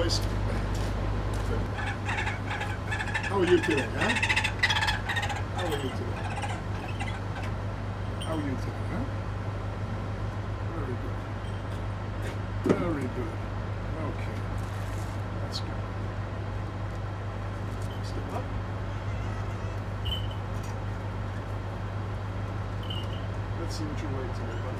boys? How are you today, huh? How are you today? How are you today, huh? Very good. Very good. Okay. Let's go. Step up. Let's see what you're waiting today, buddy.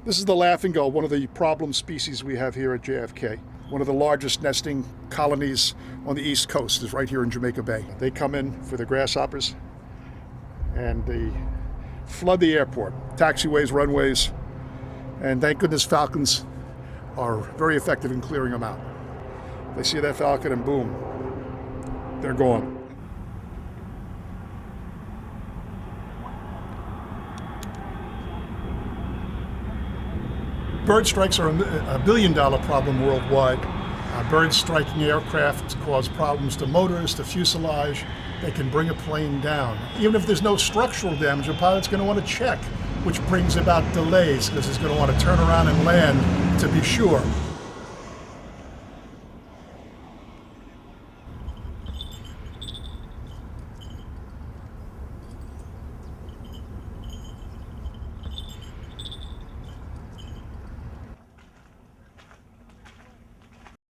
This is the laughing gull, one of the problem species we have here at JFK. One of the largest nesting colonies on the East Coast is right here in Jamaica Bay. They come in for the grasshoppers and they flood the airport, taxiways, runways, and thank goodness falcons are very effective in clearing them out. They see that falcon and boom, they're gone. Bird strikes are a billion-dollar problem worldwide. Birds striking aircraft cause problems to motors, to fuselage. They can bring a plane down. Even if there's no structural damage, a pilot's going to want to check, which brings about delays because he's going to want to turn around and land to be sure.